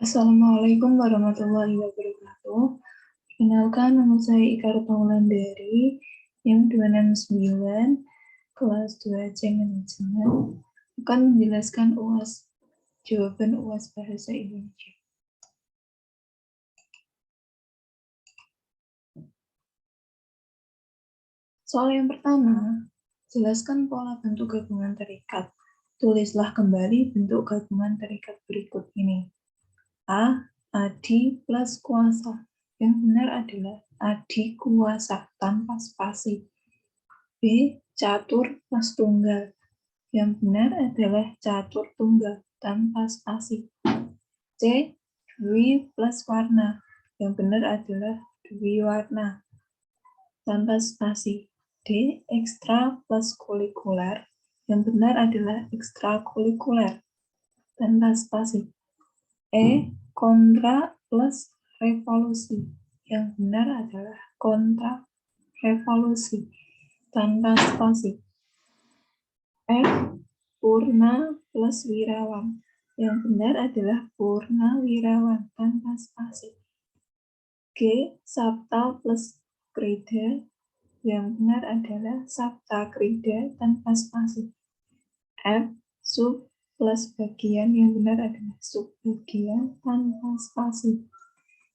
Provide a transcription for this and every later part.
Assalamualaikum warahmatullahi wabarakatuh. Perkenalkan, nama saya Ika Wulandari, NIM 269, kelas 2 C Manajemen, akan menjelaskan jawaban UAS Bahasa Indonesia. Soal yang pertama, jelaskan pola bentuk gabungan terikat. Tulislah kembali bentuk gabungan terikat berikut ini. A. Adi plus kuasa. Yang benar adalah adi kuasa tanpa spasi. B. Catur plus tunggal. Yang benar adalah catur tunggal tanpa spasi. C. Dwi plus warna. Yang benar adalah dwi warna tanpa spasi. D. Ekstra plus kulikuler. Yang benar adalah ekstrakurikuler tanpa spasi. E. Kontra plus revolusi. Yang benar adalah kontra revolusi tanpa spasi. F. Purna plus wirawan. Yang benar adalah purna wirawan tanpa spasi. G. Sabta plus krida. Yang benar adalah sabta krida tanpa spasi. F. Sub plus bagian. Yang benar adalah sub bagian tanpa spasi.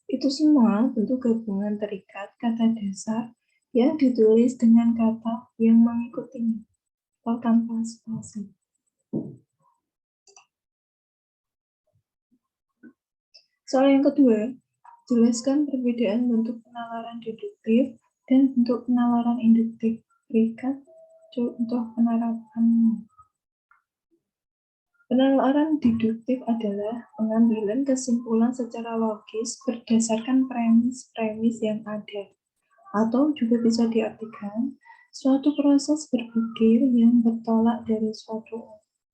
Itu semua bentuk gabungan terikat kata dasar yang ditulis dengan kata yang mengikutinya atau tanpa spasi. Soal yang kedua, jelaskan perbedaan bentuk penalaran deduktif dan bentuk penalaran induktif. Berikan contoh penerapan. Penalaran deduktif adalah pengambilan kesimpulan secara logis berdasarkan premis-premis yang ada, atau juga bisa diartikan suatu proses berpikir yang bertolak dari suatu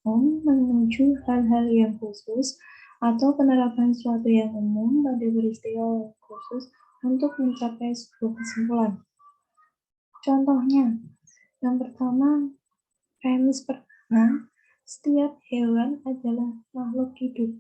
umum menuju hal-hal yang khusus, atau penerapan suatu yang umum pada peristiwa yang khusus untuk mencapai sebuah kesimpulan. Contohnya, yang pertama, premis pertama, setiap hewan adalah makhluk hidup.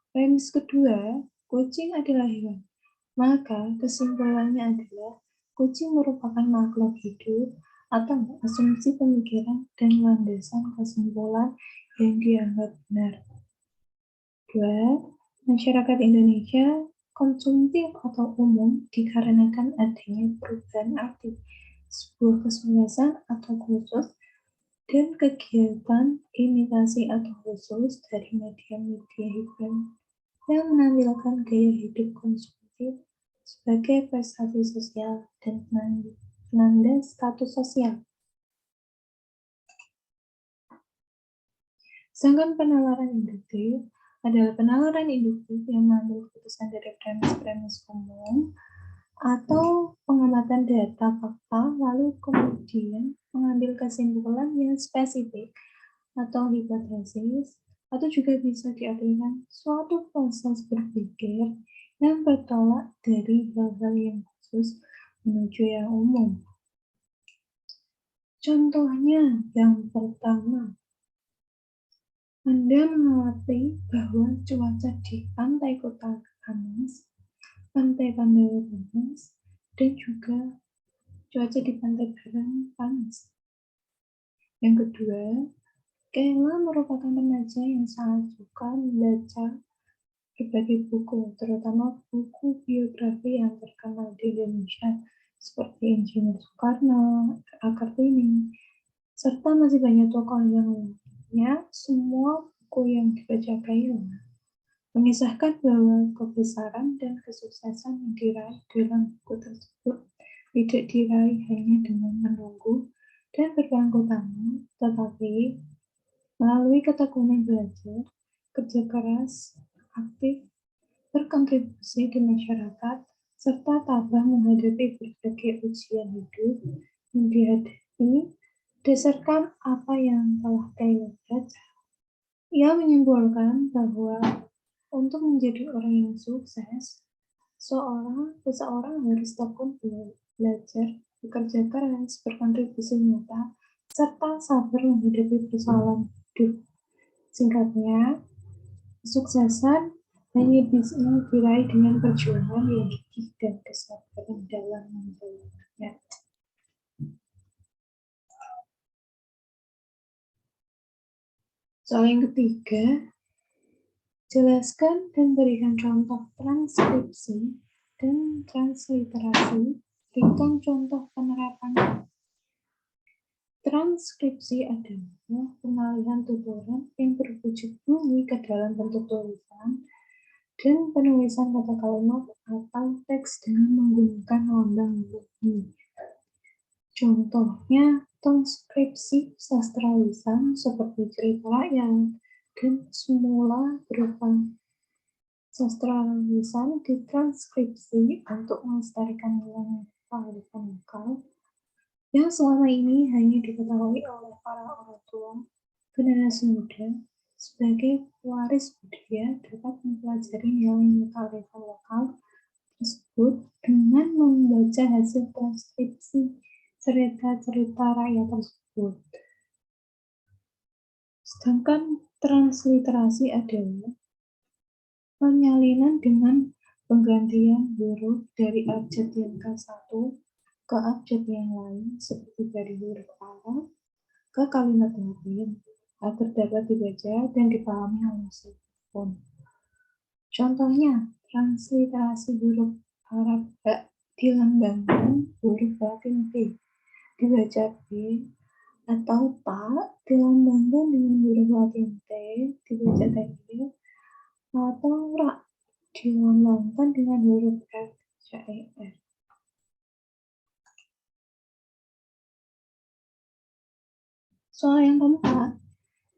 Premis kedua, kucing adalah hewan. Maka kesimpulannya adalah kucing merupakan makhluk hidup atau asumsi pemikiran dan landasan kesimpulan yang dianggap benar. 2. Masyarakat Indonesia konsumtif atau umum dikarenakan adanya perubahan arti sebuah kesuksesan atau khusus dan kegiatan imitasi atau khusus dari media-media hiburan yang menampilkan gaya hidup konsumtif sebagai prestasi sosial dan penanda status sosial. Sedangkan penalaran induktif adalah penalaran induktif yang mengambil keputusan dari premis-premis umum atau pengamatan data fakta lalu kemudian mengambil kesimpulan yang spesifik atau hipotesis, atau juga bisa diartikan suatu proses berpikir yang bertolak dari hal-hal yang khusus menuju yang umum. Contohnya yang pertama, Anda mengerti bahwa cuaca di pantai Kota panas, pantai Pandawa panas, dan juga cuaca di pantai Barang panas. Yang kedua, Kayla merupakan remaja yang sangat suka membaca berbagai buku, terutama buku biografi yang terkenal di Indonesia, seperti Insinyur Soekarno, A. Kartini, serta masih banyak tokoh yang lainnya. Semua buku yang dibaca Kayla mengisahkan bahwa kebesaran dan kesuksesan yang diraih dalam buku tersebut tidak diraih hanya dengan menunggu dan berbangku tangan, tetapi melalui ketekunan belajar, kerja keras, aktif, berkontribusi di masyarakat, serta tabah menghadapi berbagai ujian hidup yang dihadapi berdasarkan apa yang telah Kayla baca. Ia menyimpulkan bahwa untuk menjadi orang yang sukses, seseorang harus tekun belajar, bekerja keras, berkontribusi nyata, serta sabar menghadapi persoalan hidup. Singkatnya, kesuksesan hanya bisa diraih dengan perjuangan yang gigih dan kesabaran dalam menjalankannya. Soal yang ketiga, jelaskan dan berikan contoh transkripsi dan transliterasi. Berikan contoh penerapan. Transkripsi adalah pengalihan tuturan yang berwujud bunyi ke dalam bentuk tulisan dan penulisan kata kalimat atau teks dengan menggunakan lambang bunyi. Contohnya, transkripsi sastra lisan seperti cerita rakyat dan semula berupa sastra lisan ditranskripsi untuk melestarikan nilai kearifan lokal yang selama ini hanya diketahui oleh para orang tua generasi muda sebagai pewaris budaya dapat mempelajari nilai kearifan lokal tersebut dengan membaca hasil transkripsi cerita-cerita rakyat tersebut. Sedangkan transliterasi adalah penyalinan dengan penggantian huruf dari abjad yang ke-1 ke abjad yang lain seperti dari huruf Arab ke kalimat Latin agar dapat dibaca dan dipahami oleh siapapun. Contohnya, transliterasi huruf Arab Ba dilambangkan huruf Latin B, dibaca B, atau Ta dilambangkan dengan huruf Latin T, dibaca T, atau Ra dilambangkan dengan huruf F, dibaca ER. Soal yang keempat,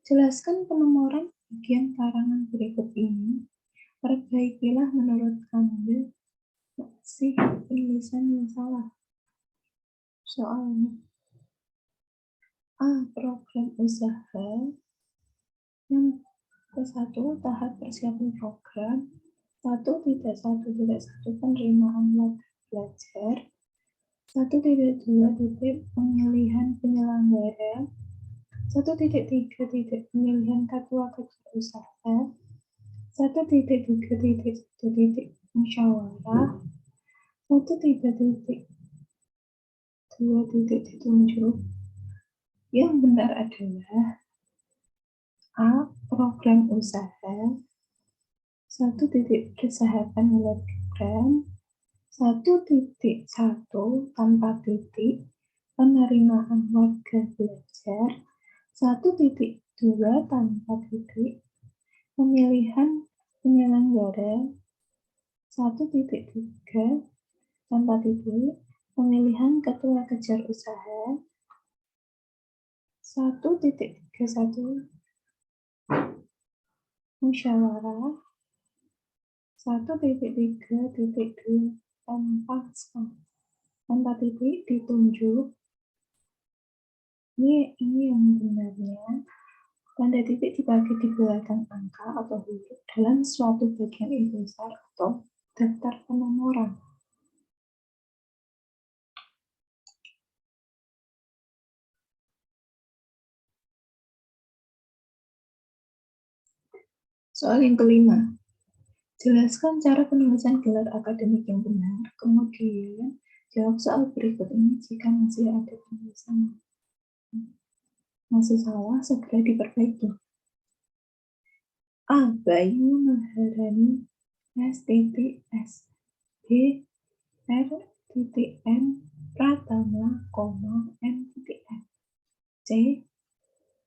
jelaskan penomoran bagian karangan berikut ini. Perbaikilah menurut Anda masih penulisan yang salah. Soalnya A. Program usaha. Yang ke-1, tahap persiapan program. 1.1.1 penerimaan warga belajar. 1.2 pemilihan penyelenggara. 1.3 pemilihan ketua usaha. 1.3.1 musyawarah. 1.3.2 ditunjuk. Yang benar adalah A. Program usaha. 1. Persahapan nilai program. 1.1 tanpa titik penerimaan warga belajar. 1.2 tanpa titik pemilihan penyelenggara. 1.3 tanpa titik pemilihan ketua kejar usaha. 1.31 musyawarah. 1.3.2 tanpa titik ditunjuk. Ini yang benarnya. Tanda titik dibagi di belakang angka atau huruf dalam suatu bagian besar atau daftar penomoran. Soal yang kelima, jelaskan cara penulisan gelar akademik yang benar. Kemudian jawab soal berikut ini jika masih ada penulisan masih salah, segera diperbaiki. A. Bayu Maharani S.S. B. R.M. Pratama, M.N. C.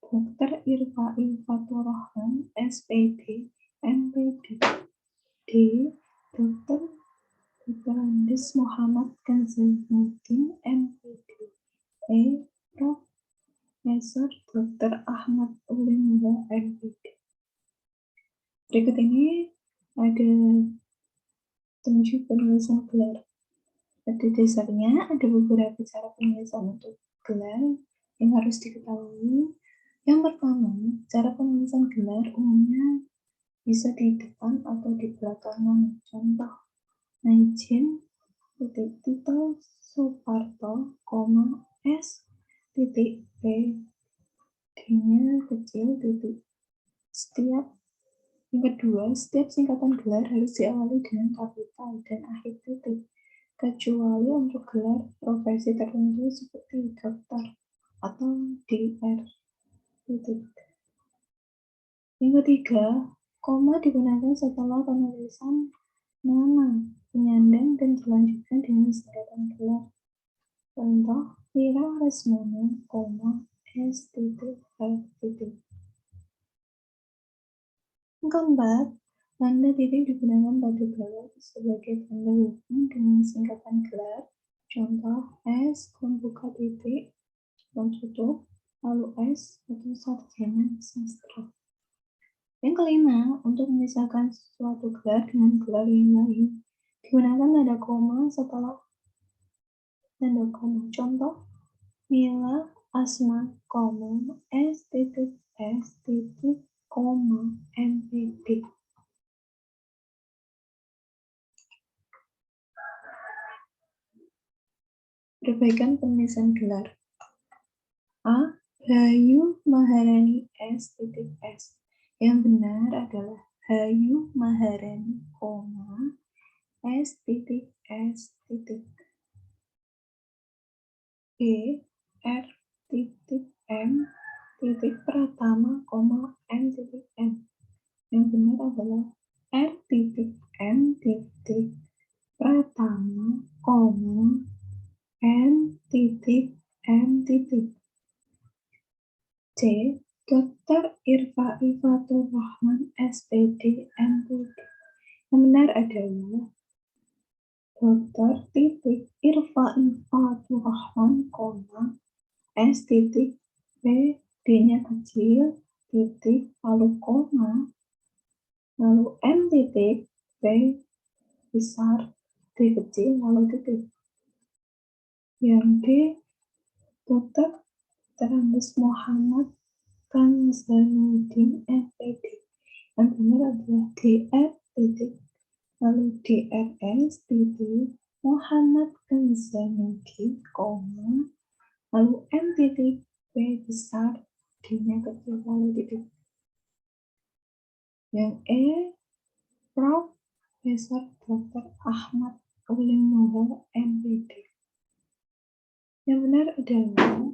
Dr. Irfai Fatur Rahman, SPD, MPD. D. Dr. Andes Muhammad Kanzanuddin, MPD. E. Profesor Dr. Ahmad Ulinga, MPD. Berikut ini ada 7 penulisan gelar. Pada dasarnya ada beberapa cara penulisan untuk gelar yang harus diketahui. Yang pertama, cara penulisan gelar umumnya bisa di depan atau di belakang. Contoh, Naijen, Tito Soeparto, S, P, D-nya kecil, setiap Yang kedua, setiap singkatan gelar harus diawali dengan kapital dan akhir titik, kecuali untuk gelar profesi tertentu seperti dokter atau DR titik. Yang ketiga, koma digunakan setelah penulisan nama penyandang dan dilanjutkan dengan singkatan gelar. Contoh, Wira Lesmana, S titik F titik. Yang keempat, tanda titik digunakan pada gelar sebagai tanda hubung dengan singkatan gelar. Contoh, S pembuka titik, tutup, lalu S atau sarjana sastra. Yang kelima, untuk memisahkan suatu gelar dengan gelar yang lain, digunakan tanda koma setelah tanda koma. Contoh, Mila Asma, S titik S titik, MPD. Perbaikan penulisan gelar. A. Hayu Maharani S titik S. Yang benar adalah Hayu Maharani, S titik S titik. B. R titik M titik Pratama, M titik M. Yang benar adalah R titik M titik Pratama, M titik M titik. C. Dr. Irfai Fatur Rahman SPD MPD. Yang benar adalah Dr. titik Irfai Fatur Rahman, S titik B, D-nya kecil, titik, lalu koma, lalu M titik, B besar, D kecil, lalu titik. Yang D, Dr. Terambus Muhammad Kanzanuddin FPD. Yang benar adalah DR titik, lalu DRS titik, Muhammad Kanzanuddin, lalu M titik, B besar, D-nya kecil, lalu titik. Yang E, Profesor Dr. Ahmad Ulin Nuha MPD. Yang benar adalah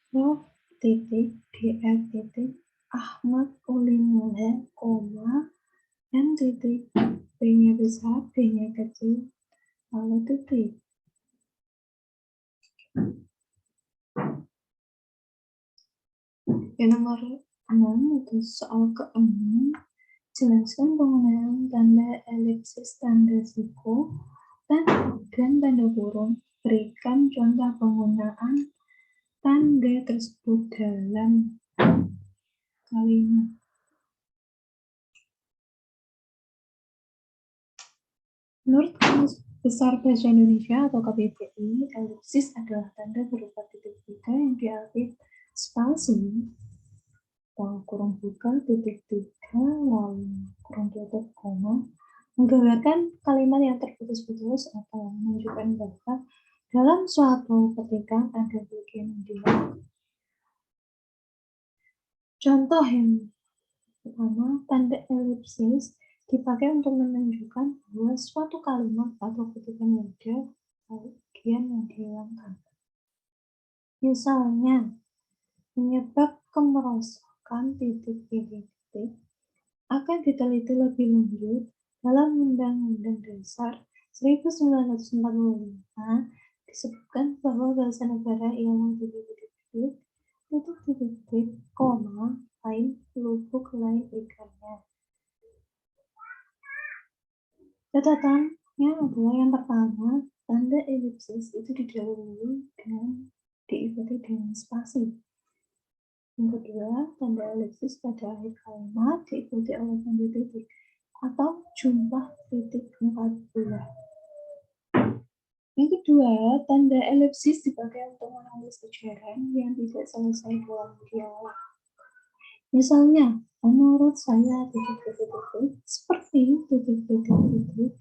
Prof. titik DR titik Ahmad Ulin Nuha, M titik, B-nya besar, D-nya kecil, lalu titik. Yang nomor 6 itu soal ke-6. Jelaskan penggunaan tanda elipsis, tanda siku, dan tanda kurung. Berikan contoh penggunaan tanda tersebut dalam kalimat. Menurut Kamus Besar Bahasa Indonesia atau KBBI, elipsis adalah tanda berupa titik tiga yang diapit spasi atau kurung buka, titik tiga, lalu kurung tutup, koma, menggambarkan kalimat yang terputus-putus atau menunjukkan bahwa dalam suatu ketika ada bagian dialog. Contoh yang pertama, tanda elipsis dipakai untuk menunjukkan bahwa suatu kalimat atau kutipan ada bagian yang dihilangkan. Misalnya, penyebab kemerosokan titik-titik akan diteliti lebih lanjut dalam Undang-Undang Dasar 1945 disebutkan bahwa bahasa negara ialah titik-titik, koma, lain lubuk lain ikannya. Catatannya adalah yang pertama, tanda elipsis itu didahului dan diikuti dengan spasi. Yang kedua, tanda elipsis pada akhir kalimat diikuti oleh tanda titik atau jumlah titik 40. Yang kedua, tanda elipsis dipakai untuk menulis ujaran yang tidak selesai dalam dialog. Misalnya, menurut saya titik-titik seperti titik-titik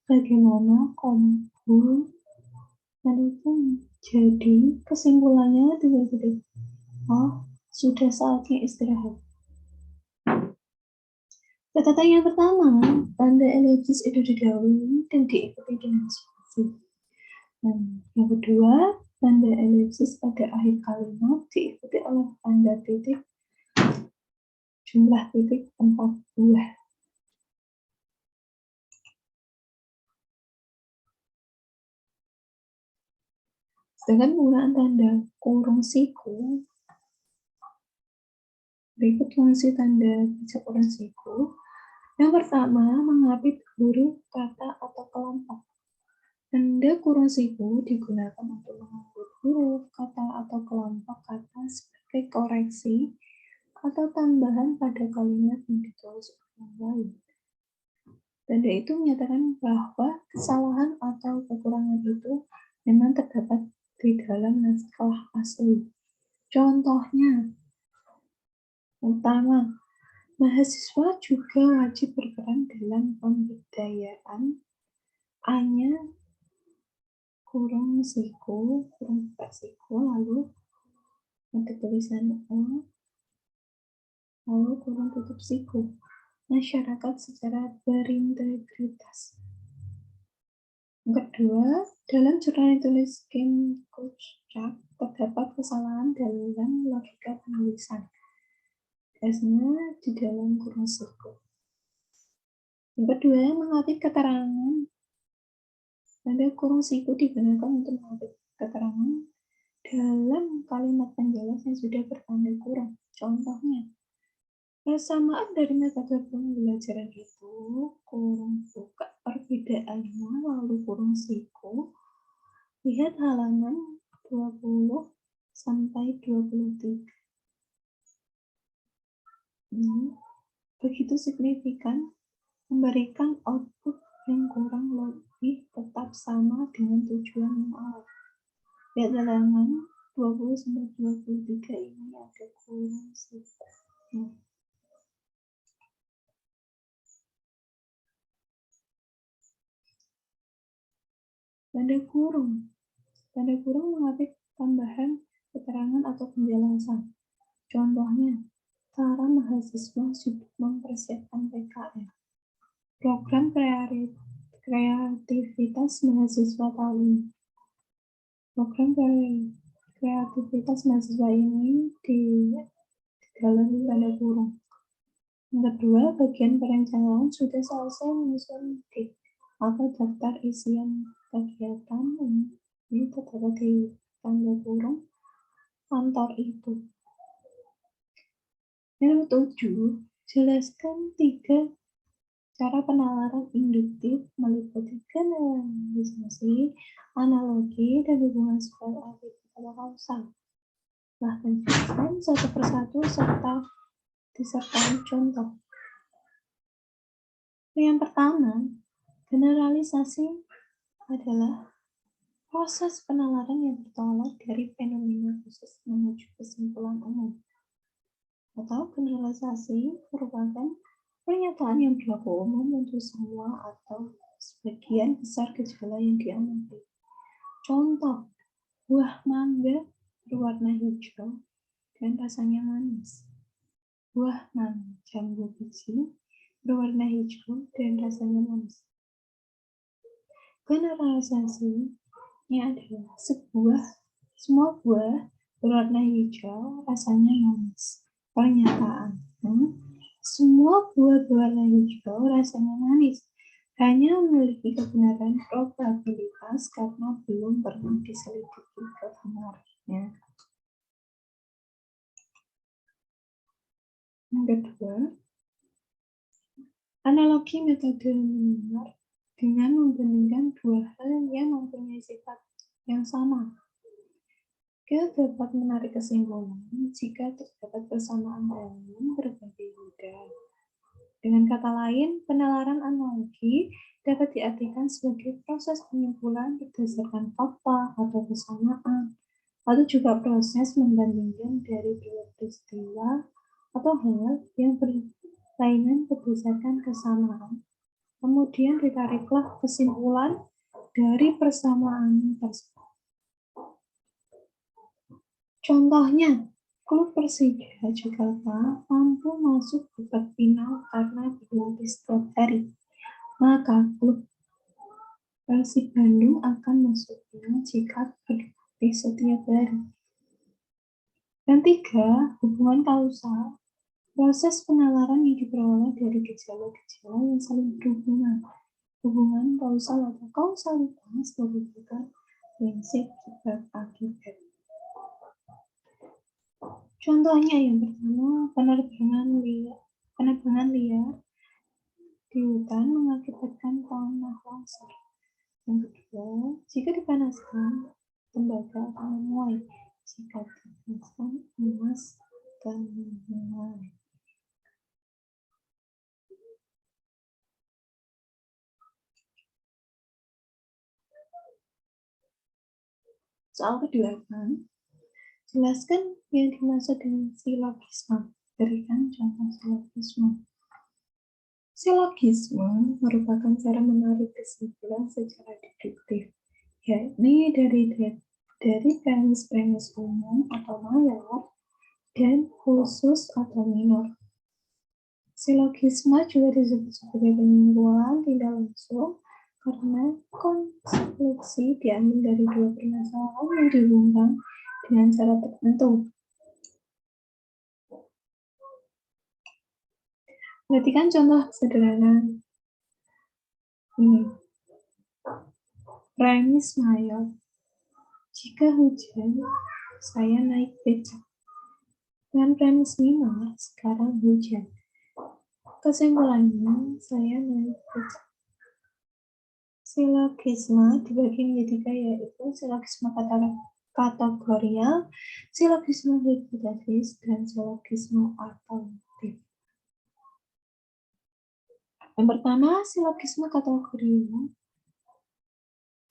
bagaimana burung dan itu jadi kesimpulannya titik-titik. Oh, sudah saatnya istirahat. Catatan yang pertama, tanda elipsis itu didahului dan diikuti dengan spasi. Dan yang kedua, tanda elipsis pada akhir kalimat diikuti oleh tanda titik jumlah titik 4 buah. Sedangkan penggunaan tanda kurung siku, berikut fungsi tanda baca kurung siku. Yang pertama, mengapit huruf, kata, atau kelompok. Tanda kurung siku digunakan untuk mengapit huruf, kata, atau kelompok kata sebagai koreksi atau tambahan pada kalimat yang ditulis orang lain. Tanda itu menyatakan bahwa kesalahan atau kekurangan itu memang terdapat di dalam naskah asli. Contohnya, utama, mahasiswa juga wajib berperan dalam pemberdayaan A-nya kurung siku, kurung buka siku, lalu ada tulisan A, lalu kurung tutup siku. Masyarakat secara berintegritas. Yang kedua, dalam jurnal tulis Kim Kuchak terdapat kesalahan dalam logika penulisan. S-nya di dalam kurung siku. Yang kedua, mengapit keterangan. Tanda kurung siku digunakan untuk mengapit keterangan dalam kalimat penjelas yang sudah bertanda kurung. Contohnya, persamaan dari metode pembelajaran itu, kurung buka perbedaannya, lalu kurung siku. Lihat halaman 20 sampai 23. Begitu signifikan, memberikan output yang kurang lebih tetap sama dengan tujuan yang awal. Lihat halaman 20 sampai 23 ini ada kurung siku. Tanda kurung. Tanda kurung mengapit tambahan keterangan atau penjelasan. Contohnya, para mahasiswa sibuk mempersiapkan PKL. Program kreativitas mahasiswa tahun ini. Program kreativitas mahasiswa ini di dalam tanda kurung. Yang kedua, bagian perencanaan sudah selesai menyusun dik atau daftar isian kegiatan ini terdapat di tanda kurung kantor itu. Yang 7, jelaskan 3 cara penalaran induktif meliputi generalisasi, analogi, dan hubungan spesial atau kausal. Telah penjelasan satu persatu serta disertai contoh. Yang pertama, generalisasi adalah proses penalaran yang bertolak dari fenomena khusus menuju kesimpulan umum. Atau generalisasi merupakan pernyataan yang berlaku umum untuk semua atau sebagian besar gejala yang diamati. Contoh, buah mangga berwarna hijau dan rasanya manis. Buah mangga jambu biji berwarna hijau dan rasanya manis. Generalisasinya adalah semua buah berwarna hijau rasanya manis. Pernyataan, semua buah berwarna hijau rasanya manis, hanya memiliki kebenaran probabilitas karena belum pernah diselidiki kebenarannya. Yang kedua, analogi metode mendengar dengan membandingkan dua hal yang mempunyai sifat yang sama. Kita dapat menarik kesimpulan jika terdapat persamaan dalam berbagai bidang. Dengan kata lain, penalaran analogi dapat diartikan sebagai proses penyimpulan berdasarkan fakta atau kesamaan, atau juga proses membandingkan dari dua peristiwa atau hal yang berlainan berdasarkan kesamaan. Kemudian ditariklah kesimpulan dari persamaan tersebut. Contohnya, Klub Persija Jakarta mampu masuk babak final karena berlatih setiap hari. Maka klub Persib Bandung akan masuk final jika berlatih setiap hari. Dan 3, hubungan kausal. Proses penalaran yang diperoleh dari gejala-gejala yang saling berhubungan. Hubungan kausal atau kausalitas merupakan prinsip sebab akibat. Contohnya yang pertama, penebangan liar di hutan mengakibatkan tanah longsor. Yang kedua, jika dipanaskan, tembaga akan memuai. Jika dipanaskan, emas akan memuai. Soal kedua, jelaskan yang dimaksud dengan silogisme. Berikan contoh silogisme. Silogisme merupakan cara menarik kesimpulan secara deduktif, yakni dari premis-premis umum atau mayor dan khusus atau minor. Silogisme juga disebut sebagai penyimpulan tidak langsung karena konklusi diambil dari dua permasalahan yang dihubungkan dengan cara tertentu. Perhatikan contoh sederhana ini. Premis mayor. Jika hujan, saya naik becak. Dengan premis minor, sekarang hujan. Kesimpulannya, saya naik becak. Silogisme dibagi menjadi 3, yaitu silogisme kategorial, silogisme hipotesis, dan silogisme alternatif. Yang pertama, silogisme kategorial.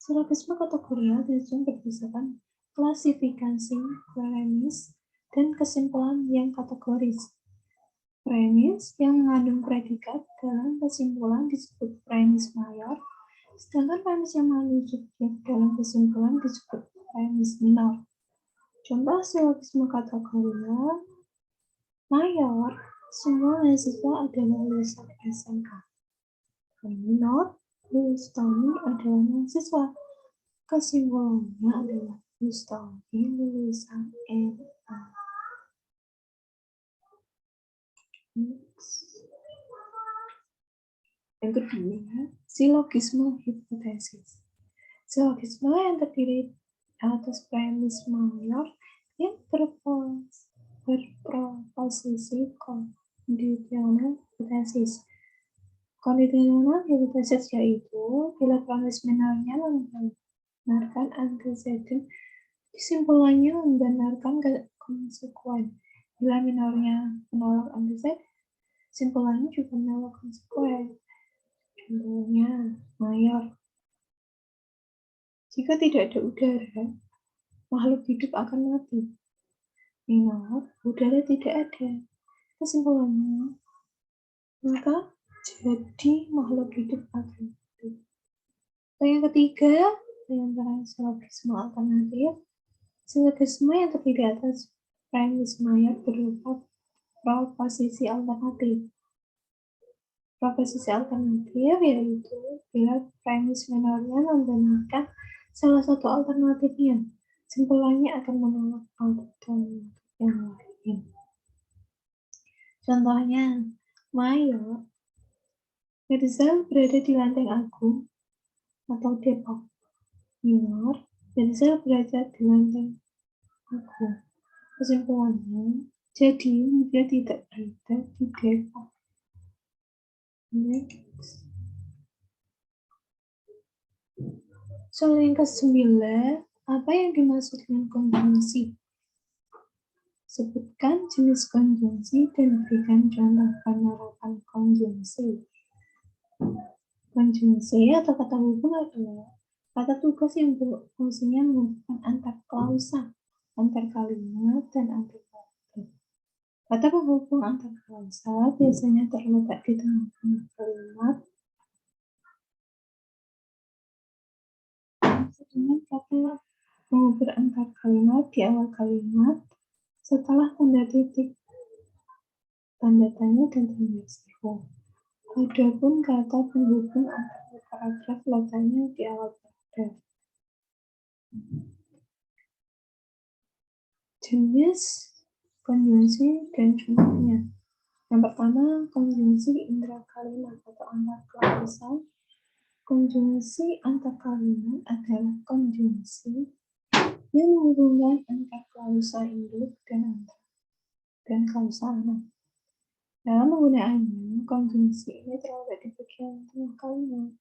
Silogisme kategorial disusun berdasarkan klasifikasi premis dan kesimpulan yang kategoris. Premis yang mengandung predikat dalam kesimpulan disebut premis mayor, sedangkan premis yang mengandung subjek dalam kesimpulan disebut premis minor. Contoh silogisme kategorial mayor, semua mahasiswa adalah lulusan SMK. Minor, lulus Tommy adalah mahasiswa. Kesimpulannya adalah lulus Tommy lulusan MA. Yang kedua, silogisme hipotesis. Silogisme yang terdiri atas premis mayor yang berproposisi kondisional hipotesis. Kondisional hipotesis yaitu bila premis minornya membenarkan antecedent, kesimpulannya membenarkan konsekuen. Bila minornya menolak antecedent, kesimpulannya juga menolak konsekuen. Contohnya, mayor. Jika tidak ada udara, makhluk hidup akan mati. Minor, udara tidak ada. Kesimpulannya, maka jadi makhluk hidup akan mati. Yang ketiga, antara silogisme alternatif. Silogisme yang terdiri atas premis mayor berupa proposisi alternatif. Proposisi alternatif yaitu bila premis minornya membenarkan salah satu alternatifnya, kesimpulannya akan menolak alternatif yang lain. Contohnya, mayor, Rizal berada di Lenteng Agung atau Depok. Minor, Rizal berada di Lenteng Agung. Kesimpulannya, jadi dia tidak berada di Depok. Soal yang ke-9, apa yang dimaksud dengan konjungsi? Sebutkan jenis konjungsi dan berikan contoh penerapan konjungsi. Konjungsi atau kata hubung adalah kata tugas yang berfungsinya menghubungkan antar klausa, antar kalimat, dan antar kata. Kata penghubung antar klausa biasanya terletak di tengah-tengah kalimat, sedangkan kata penghubung antar kalimat di awal kalimat, setelah tanda titik, tanda tanya, dan tanda seru. Adapun kata penghubung antara paragraf letaknya di awal paragraf. Jenis konjungsi dan jumlahnya. Yang pertama, konjungsi intrakalimat atau antarklausal. Konjungsi antarkalimat adalah konjungsi yang menghubungkan antar klausa induk dan klausa anak. Dalam penggunaannya, konjungsi ini terletak di bagian tengah kalimat.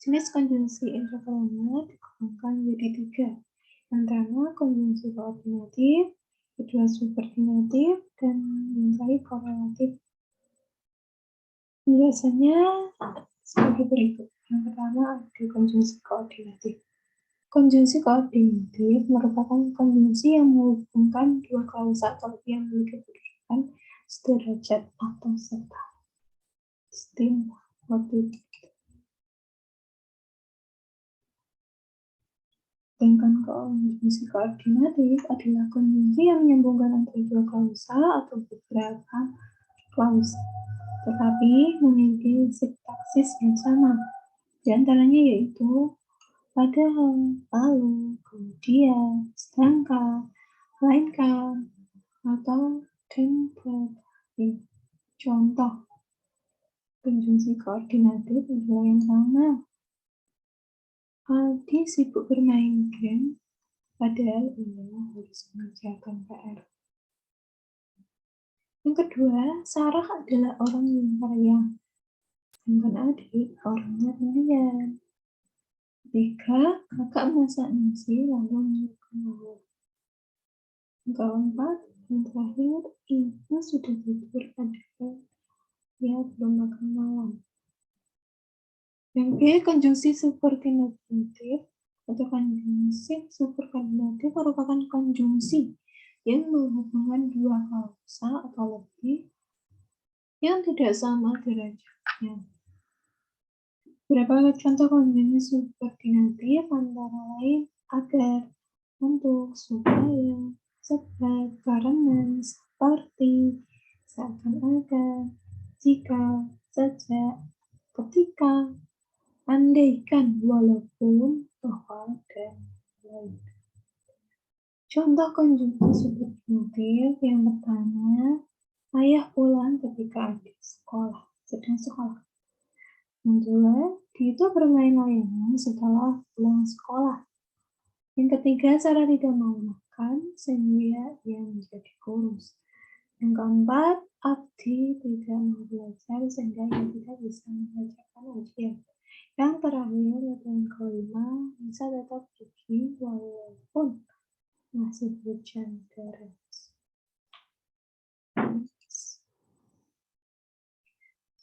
Jenis konjungsi intrakalimat dikembangkan menjadi 3. Yang pertama, konjungsi koordinatif, kedua subordinatif, dan yang terakhir korelatif. Biasanya sebagai berikut. Yang pertama ada konjungsi koordinatif. Konjungsi koordinatif merupakan konjungsi yang menghubungkan dua klausa atau lebih yang memiliki kedudukan sederajat atau setara. Sedangkan konjungsi koordinatif adalah konjungsi yang menyambungkan antara dua klausa atau beberapa klausa, tetapi memiliki sintaksis yang sama. Di antaranya yaitu padahal, lalu, kemudian, sedangkan, melainkan, atau dan tetapi. Contoh konjungsi koordinatif adalah yang sama. Aldi sibuk bermain game, padahal ia harus mengerjakan PR. Yang kedua, Sarah adalah orang yang kaya, sedangkan adik orangnya pendiam. Ketiga, kakak masak nasi lalu menyukai mawar. Yang keempat, yang terakhir, ibu sudah tidur padahal ia belum makan malam. Yang B, konjungsi subordinatif atau konjungsi subordinatif merupakan konjungsi yang menghubungkan dua klausa atau lebih yang tidak sama derajatnya. Beberapa contoh konjungsi subordinatif antara lain agar, untuk, supaya, sebab, karena, seperti, seakan-akan, jika, sejak, ketika, andaikan, walaupun, bahwa, dan lain. Contoh konjungsi subordinatif yang pertama, ayah pulang ketika adik sedang sekolah. Yang kedua, Dito bermain layangan setelah pulang sekolah. Yang ketiga, Sarah tidak mau makan sehingga ia menjadi kurus. Yang keempat, Abdi tidak mau belajar sehingga ia tidak bisa mengerjakan ujian. Yang terakhir, yang kelima, bisa tetap pergi walaupun masih hujan deras.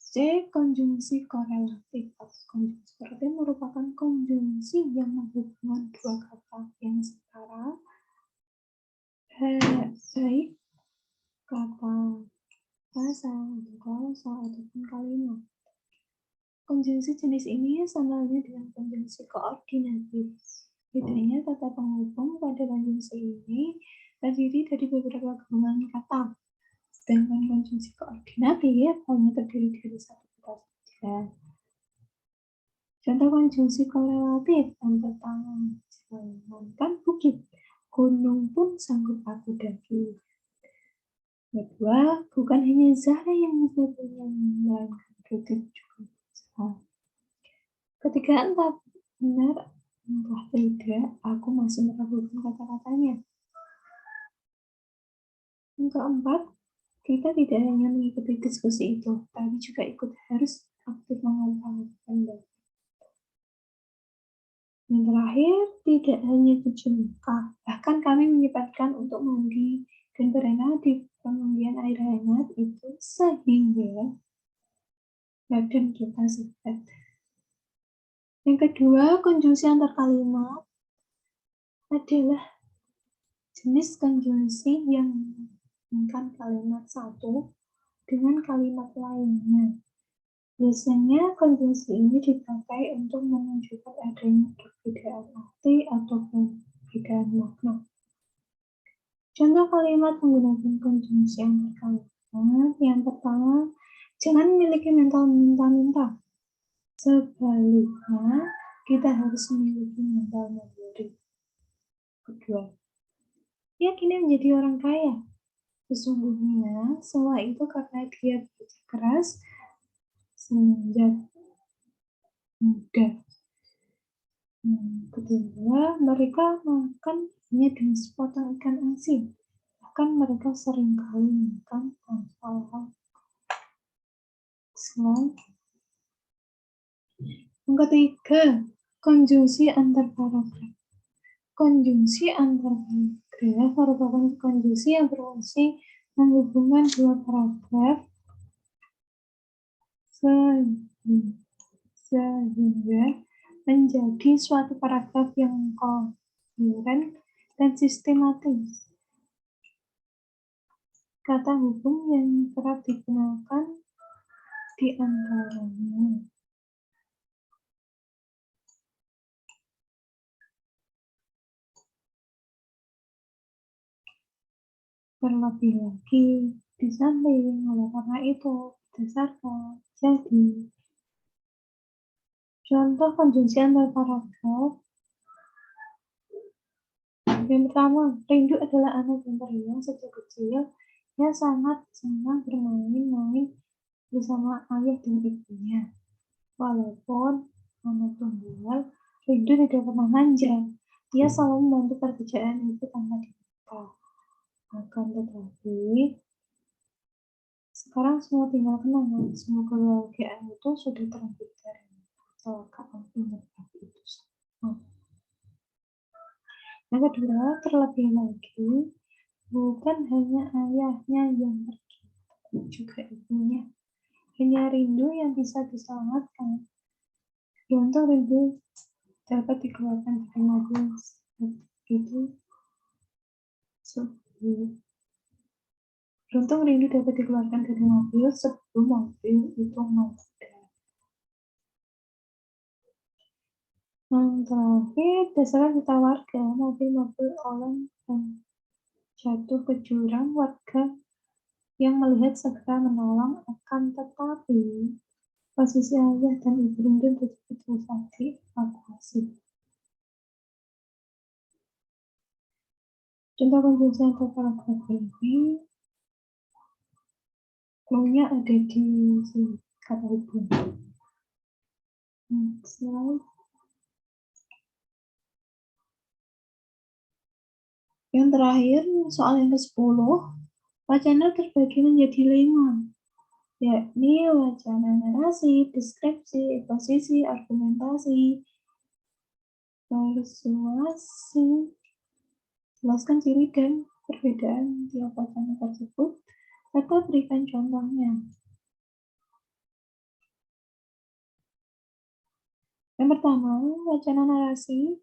C. Konjungsi korelatif atau konjungsi korelatif merupakan konjungsi yang menghubungkan dua kata yang setara, baik kata bahasa atau klausa ataupun kalimat. Konjungsi jenis ini sama halnya dengan konjungsi koordinatif. Bedanya kata penghubung pada konjungsi ini terdiri dari beberapa gabungan kata. Sedangkan konjungsi koordinatif hanya terdiri dari satu kata saja. Contoh konjungsi korelatif, yang pertama, jangankan bukit, gunung pun sanggup aku daki. Kedua, bukan hanya Zahra yang punya melainkan Putih juga bisa. Ketiga, entah benar, entah tidak, aku masih meragukan kata-katanya. Yang keempat, kita tidak hanya mengikuti diskusi itu, tapi juga harus aktif mengobrol pendapat. Yang terakhir, tidak hanya 7 muka, bahkan kami menyempatkan untuk mandi dan berenang di pemandian air hangat itu sehingga badan kita sehat. Yang kedua, konjungsi antar kalimat adalah jenis konjungsi yang menghubungkan kalimat satu dengan kalimat lainnya. Biasanya konjungsi ini dipakai untuk menunjukkan adanya perbedaan arti atau perbedaan makna. Contoh kalimat menggunakan konjungsi antar kalimat. Yang pertama, jangan memiliki mental mentah-mentah. Sebaliknya, kita harus memiliki mental memberi. Kedua, yakin menjadi orang kaya. Sesungguhnya, semua itu karena dia bekerja keras semenjak muda. Kedua, mereka makan hanya dengan sepotong ikan asin. Bahkan mereka sering kali makan tanpa lauk. Slide. Yang ketiga, konjungsi antar paragraf. Konjungsi antar paragraf merupakan konjungsi yang berfungsi menghubungkan dua paragraf sehingga menjadi suatu paragraf yang koheren dan sistematis. Kata hubung yang kerap digunakan di antaranya terlebih lagi, di samping, oleh karena itu, berdasarkan, jadi. Contoh konjungsi antar paragraf. Yang pertama, rindu adalah anak yang terhiang sejak kecil. Dia sangat senang bermain-main bersama ayah dan ibunya. Walaupun anak tunggal, rindu tidak pernah manja. Dia selalu membantu pekerjaan ibu tanpa diminta. Akan tetapi, sekarang semua tinggal kenangan. Semua kebahagiaan itu sudah terbit dari kecelakaan penyebab itu. Yang kedua, terlebih lagi, bukan hanya ayahnya yang pergi, tapi juga ibunya. Hanya rindu yang bisa diselamatkan. Beruntung rindu dapat dikeluarkan dari mobil itu. Beruntung rindu dapat dikeluarkan dari mobil sebelum mobil itu meledak. Yang terakhir, dasarnya kita warga, mobil-mobil oleng dan jatuh ke jurang. Warga yang melihat segera menolong, akan tetapi posisi ayah dan ibu rindu betul-betul dievakuasi. Contoh konjungsi antar paragraf ini, clue-nya ada di sini, kata hubung. Slide. Yang terakhir, soal yang ke-10, wacana terbagi menjadi 5, yakni wacana narasi, deskripsi, eksposisi, argumentasi, persuasi. Jelaskan ciri dan perbedaan tiap wacana tersebut, serta berikan contohnya. Yang pertama, wacana narasi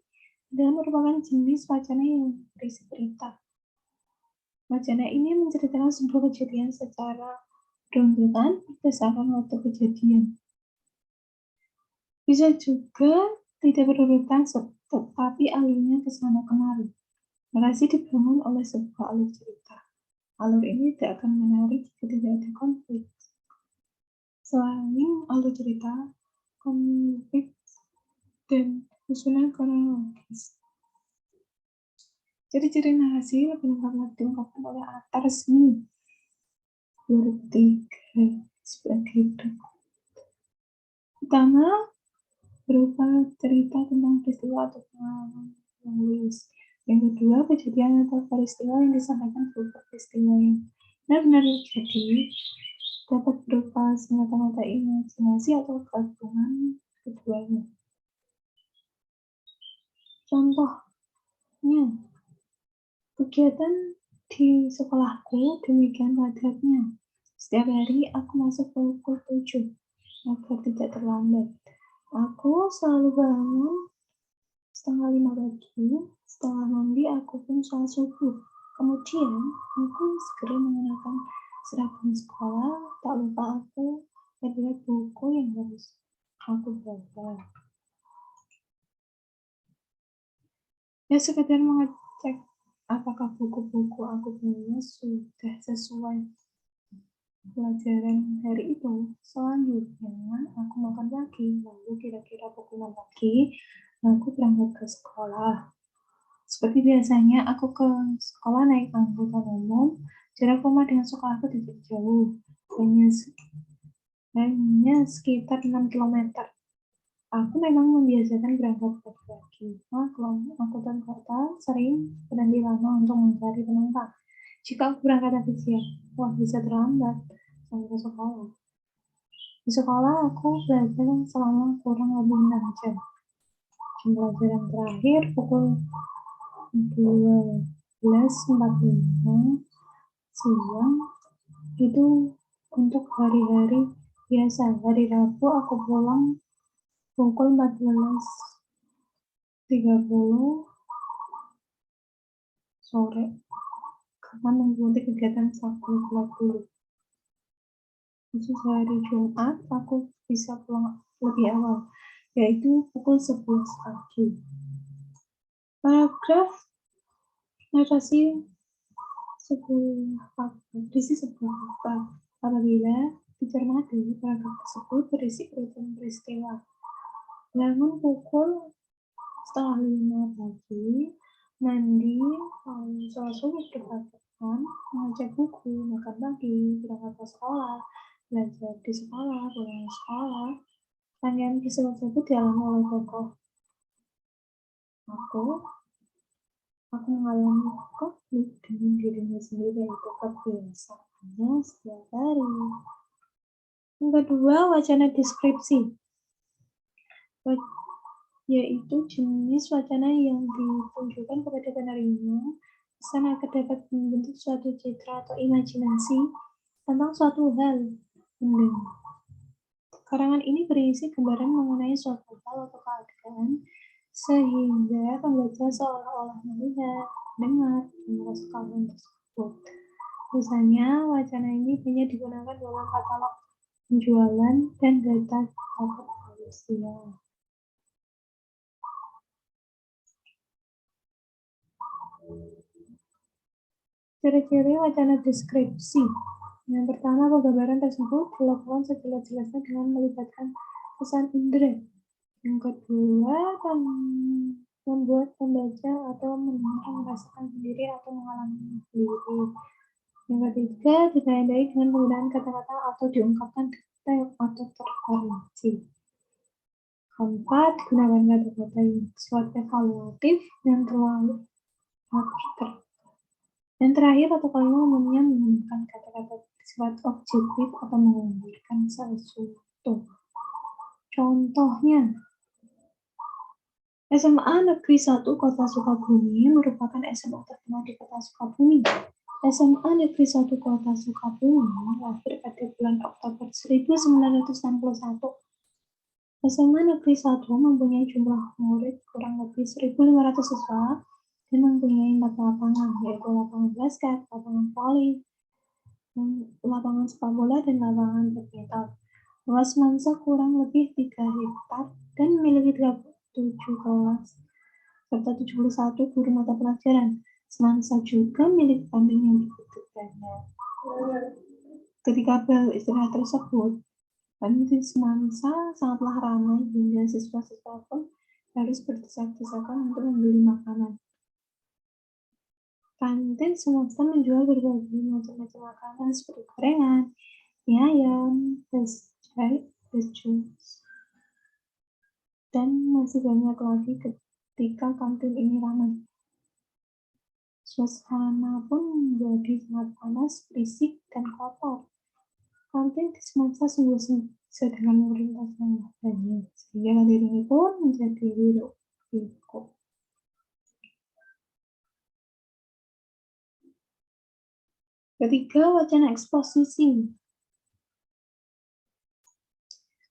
adalah merupakan jenis wacana yang berisi berita. Wacana ini menceritakan sebuah kejadian secara runtutan berdasarkan waktu kejadian. Bisa juga tidak berurutan, tetapi alurnya ke sana kemari. Narasi dibangun oleh sebuah alur cerita. Alur ini tidak akan menarik jika tidak ada konflik. Selain alur cerita, konflik dan susunan kronologis. Ciri-ciri narasi lebih lengkap diungkapkan oleh Atar Resmi 2003 sebagai berikut. Pertama, berupa cerita tentang peristiwa atau pengalaman yang lulus. Yang kedua, kejadian atau peristiwa yang disampaikan berupa peristiwa yang benar-benar terjadi, dapat berupa semata-mata imajinasi atau gabungan keduanya. Contohnya, kegiatan di sekolahku demikian padatnya. Setiap hari aku masuk pukul 7 agar tidak terlambat. Aku selalu bangun 4:30 pagi. Setelah mandi, aku pun sholat subuh. Kemudian, aku segera mengenakan seragam sekolah. Tak lupa aku melihat buku yang harus aku baca. Ya, sekedar mengecek Apakah buku-buku aku punya sudah sesuai pelajaran hari itu? Selanjutnya, aku makan pagi, lalu kira-kira pukul 6 pagi, aku berangkat ke sekolah. Seperti biasanya, aku ke sekolah naik angkutan umum. Jarak rumah dengan sekolahku tidak jauh, hanya sekitar 6 kilometer. Aku memang membiasakan berangkat pagi-pagi. Angkutan kota sering berhenti lama untuk mencari penumpang. Jika aku berangkat lebih siang, bisa terlambat sampai ke sekolah. Di sekolah, aku belajar selama kurang lebih 6 jam. Jam pelajaran terakhir pukul 12.45 siang. Itu untuk hari-hari biasa. Hari Rabu aku pulang pukul 14.30 sore karena mengikuti kegiatan sakul dulu. Khusus hari Jumat, aku bisa pulang lebih awal, yaitu pukul 11 pagi. Paragraf narasi sebuah apabila dicermati, paragraf tersebut berisi urutan peristiwa. Bangun pukul setengah 5 pagi, mandi, sholat subuh berpapasan, mengecek buku, makan pagi, berangkat ke sekolah, belajar di sekolah, pulang sekolah. Rangkaian peristiwa tersebut dialami oleh tokoh. Aku mengalami konflik dengan dirinya sendiri, yaitu kebiasaannya setiap hari. Yang kedua, wacana deskripsi, yaitu jenis wacana yang ditunjukkan kepada penerima. Pesan agar dapat membentuk suatu citra atau imajinasi tentang suatu hal. Karangan ini berisi gambaran mengenai suatu hal atau keadaan, sehingga pembaca seolah-olah melihat, dengar, dan merasakan tersebut. Misalnya, wacana ini hanya digunakan dalam katalog penjualan dan data komersial. Ciri-ciri wacana deskripsi. Yang pertama, penggambaran tersebut dilakukan sejelas-jelasnya dengan melibatkan pesan indera. Yang kedua, membuat pembaca atau mendengar merasakan sendiri atau mengalami sendiri. Yang ketiga, ditandai dengan penggunaan kata-kata atau diungkapkan detail atau terperinci. Keempat, gunakan kata-kata yang bersifat evaluatif dan terlalu abstrak. Dan terakhir, atau kalimat umumnya menggunakan kata-kata bersifat objektif atau menggambarkan sesuatu. Contohnya, SMA Negeri 1 Kota Sukabumi merupakan SMA terkenal di Kota Sukabumi. SMA Negeri 1 Kota Sukabumi lahir pada bulan Oktober 1961. SMA Negeri 1 mempunyai jumlah murid kurang lebih 1.500 siswa dan mempunyai 4 lapangan, yaitu lapangan basket, lapangan voli, lapangan sepak bola, dan lapangan badminton. Luas Mansa kurang lebih 3 hektar dan memiliki 37 kelas serta 71 guru mata pelajaran. Semansa juga memiliki kambing yang begitu banyak. Ketika istilah tersebut, di Semansa sangatlah ramai hingga siswa-siswa pun harus berdesak-desakan untuk membeli makanan. Kantin Semansa menjual berbagai macam-macam makanan seperti gorengan, mie ayam, jus, dan masih banyak lagi. Ketika kantin ini ramai, suasana pun menjadi sangat panas, berisik, dan kotor. Kantin di Semansa sungguh dengan lintas yang banyak, sehingga kantin ini pun menjadi hiruk-pikuk. Ketiga, wacana eksposisi.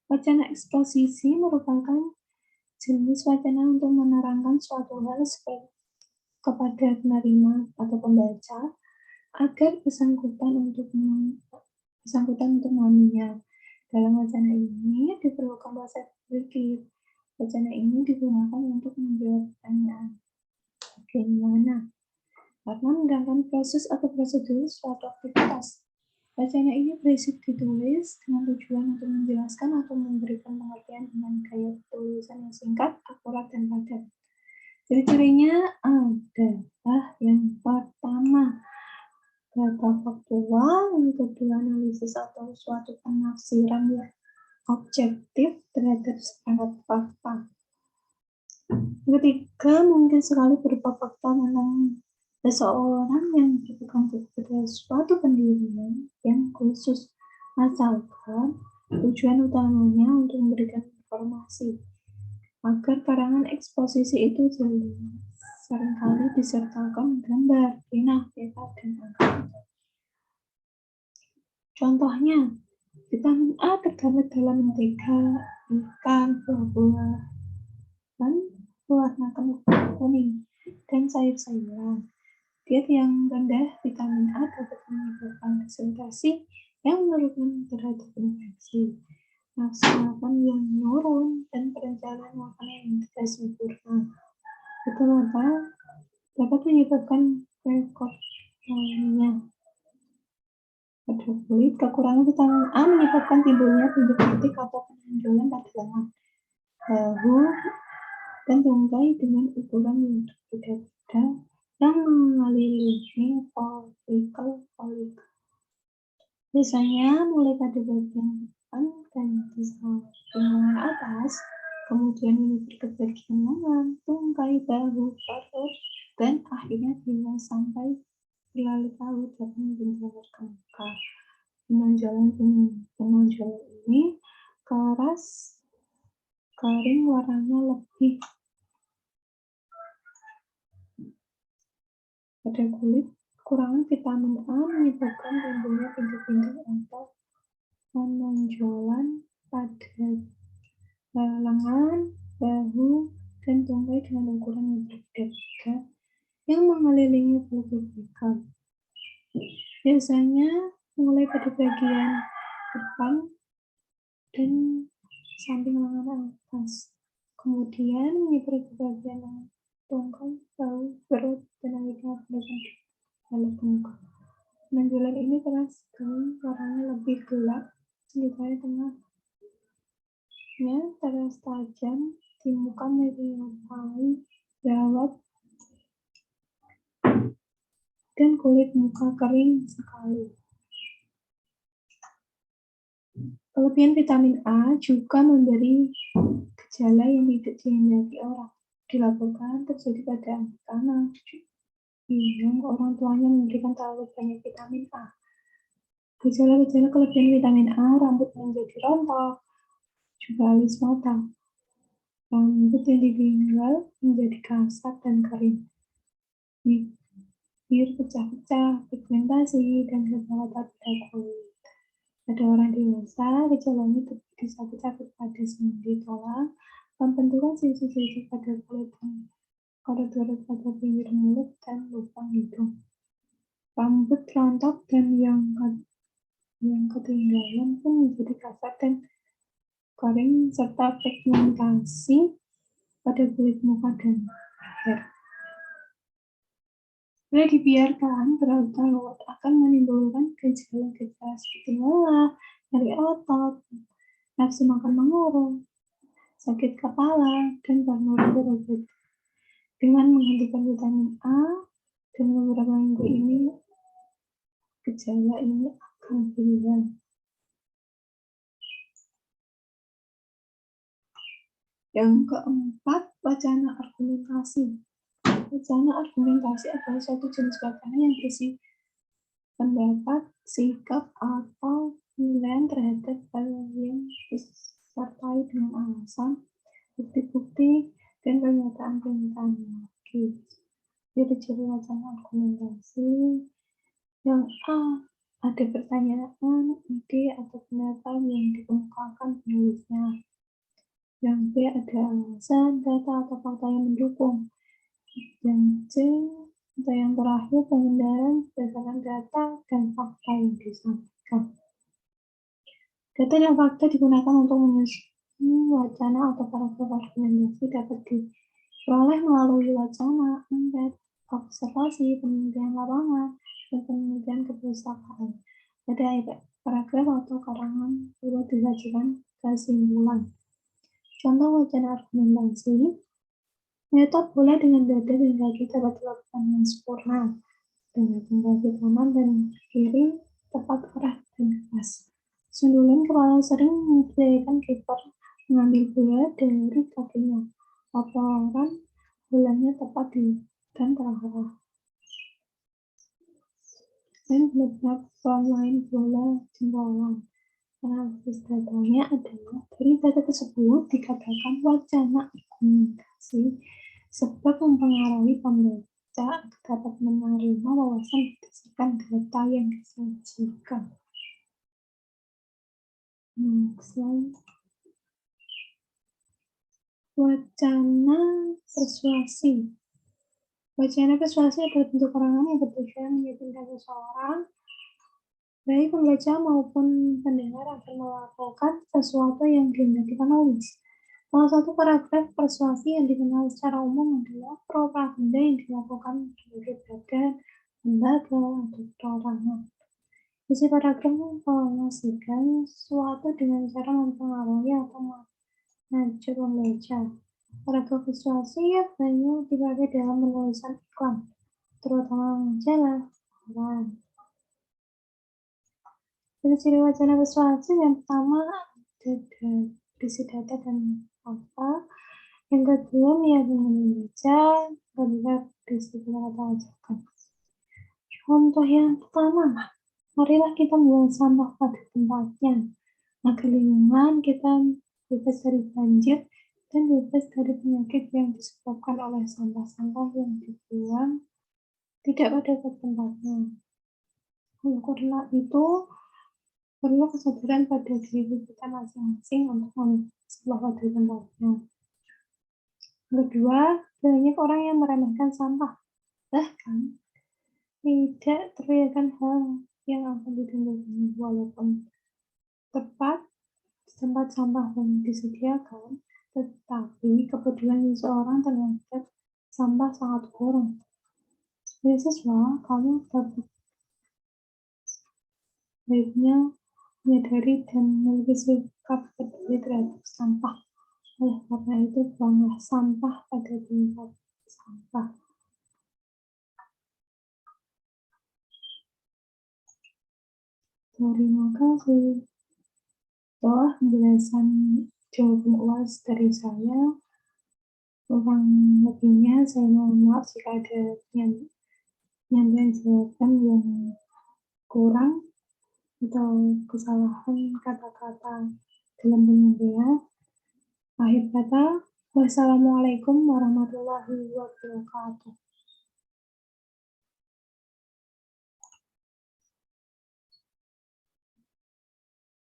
Wacana eksposisi merupakan jenis wacana untuk menerangkan suatu hal kepada penerima atau pembaca agar bersangkutan untuk memahaminya. Dalam wacana ini diperlukan proses berpikir. Wacana ini digunakan untuk menjawab pertanyaan, bagaimana karena mengganggu proses atau prosedur suatu aktivitas. Bacanya ini berisik ditulis dengan tujuan untuk menjelaskan atau memberikan pengertian dengan gaya tulisan yang singkat, akurat, dan padat. Ciri-cirinya adalah yang pertama, data faktual, yang kedua analisis atau suatu penafsiran yang objektif terhadap seperangkat fakta. Yang ketiga, mungkin sekali berupa fakta tentang seseorang yang berpegang kepada suatu pendirian yang khusus, asalkan tujuan utamanya untuk memberikan informasi agar karangan eksposisi itu jelas. Seringkali disertakan gambar, pena, peta, dan angka. Contohnya, vitamin A terdapat dalam mentega, ikan, buah-buah, dan warna kuning, dan sayur-sayuran. Diet yang rendah vitamin A dapat menyebabkan desentrasi yang menurunkan terhadap infeksi, nafsu makan yang menurun, dan perencanaan makan yang tidak sempurna. Rata-rata dapat menyebabkan lainnya. Pada kulit, kekurangan vitamin A menyebabkan timbulnya bintik putih atau penonjolan pada lengan, bahu, dan tungkai dengan ukuran yang berbeda-beda yang mengelilingi folikel. Biasanya mulai pada bagian depan dan di samping lengan atas, kemudian menyebar ke bagian lengan, tungkai, bahu, perut, dan akhirnya bila sampai berlalu-lalu dapat menjalar ke muka. Penonjolan ini keras, kering, warnanya lebih pada kulit. Kekurangan vitamin A menyebabkan timbulnya bintik-bintik atau penonjolan pada lengan, bahu, dan tungkai dengan ukuran yang berbeda yang mengelilingi folikel. Biasanya mulai pada bagian depan dan samping lengan atas, kemudian menyebar ke bagian lengan, tungkai, bahu, perut, dan akhirnya pada muka. Penonjolan ini keras sekali, warnanya lebih gelap, sekitar tengahnya terasa tajam, di muka menyerupai jerawat, dan kulit muka kering sekali. Kelebihan vitamin A juga memberi gejala yang tidak dihindari orang. Dilaporkan terjadi pada anak-anak yang orang tuanya memberikan terlalu banyak vitamin A. Gejala-gejala kelebihan vitamin A, rambut menjadi rontok, juga alis mata. Rambut yang ditinggal menjadi kasar dan kering. Bibir pecah-pecah, pigmentasi, dan gejala pada kulit. Pada orang dewasa, gejalanya seperti sakit-sakit pada sendi tulang, pembentukan sisi-sisi pada kulit, korut-korut pada pinggir mulut dan lubang hidung. Rambut rontok dan yang ketinggalan pun menjadi kasar dan kering, serta pigmentasi pada kulit muka dan leher. Bila dibiarkan berlarut-larut akan menimbulkan gejala-gejala seperti lelah, nyeri otot, nafsu makan menurun, sakit kepala, dan penurunan berat badan. Dengan menghentikan vitamin A dalam beberapa minggu ini, gejala ini akan hilang. Yang keempat, wacana argumentasi. Wacana argumentasi adalah suatu jenis wacana yang berisi pendapat, sikap, atau penilaian terhadap hal yang disertai dengan alasan, bukti-bukti, dan pernyataan-pernyataan logis. Ciri-ciri wacana argumentasi. Yang A, ada pertanyaan, ide, atau pendapat yang dikemukakan penulisnya. Yang B, ada alasan, data, atau fakta yang mendukung. Yang C, atau yang terakhir, pembenaran berdasarkan data dan fakta yang disampaikan. Data dan fakta digunakan untuk menyusun wacana atau paragraf argumentasi dapat diperoleh melalui wacana, angket, observasi, penelitian lapangan, dan penelitian kepustakaan. Pada paragraf atau karangan perlu disajikan kesimpulan. Contoh wacana argumentasi, metode bola dengan dada dan kaki dapat dilakukan dengan sempurna, dengan kaki kanan dan kiri tepat arah dan pas. Sundulan kepala sering membiasakan kiper mengambil bola dari kakinya. Laporan bolanya tepat dan terarah. Dan meledak lain bola jempolnya. Analisis datanya adalah dari data tersebut dikatakan wacana argumentasi sebab mempengaruhi pembaca dapat menerima wawasan berdasarkan data yang disajikan. Slide. Wacana persuasi. Wacana persuasi adalah bentuk karangan yang bertujuan meyakinkan seseorang, baik pembaca maupun pendengar, akan melakukan sesuatu yang dihendaki penulis. Salah satu paragraf persuasi yang dikenal secara umum adalah propaganda yang dilakukan sebagai badan, lembaga, atau perorangan. Isi paragraf mempromosikan sesuatu dengan cara mempengaruhi atau mengajak pembaca. Paragraf persuasi banyak dipakai dalam penulisan iklan, terutama majalah, koran. Ciri-ciri wacana persuasi yang pertama berisi data dan fakta. Yang kedua, meyakinkan membaca. Kedua, berisi kata ajakan. Contoh yang pertama, marilah kita buang sampah pada tempatnya agar lingkungan kita bebas dari banjir dan bebas dari penyakit yang disebabkan oleh sampah-sampah yang dibuang tidak pada tempatnya. Karena itu, perlu kesadaran pada diri kita masing-masing untuk membuang sampah pada tempatnya. Kedua, banyak orang yang meremehkan sampah, bahkan tidak terlihatkan hal yang akan ditindaklanjuti walaupun tempat sampah yang disediakan, tetapi kepedulian seseorang terhadap sampah sangat kurang. Beasiswa, kamu dapat baiknya menyadari dan memiliki sikap peduli terhadap sampah. Oleh karena itu, buanglah sampah pada tempat sampah. Terima kasih. Setelah penjelasan jawaban UAS dari saya, kurang lebihnya saya mohon maaf jika ada penyampaian jawaban yang kurang atau kesalahan kata-kata dalam penyampaian. Akhir kata, wassalamualaikum warahmatullahi wabarakatuh.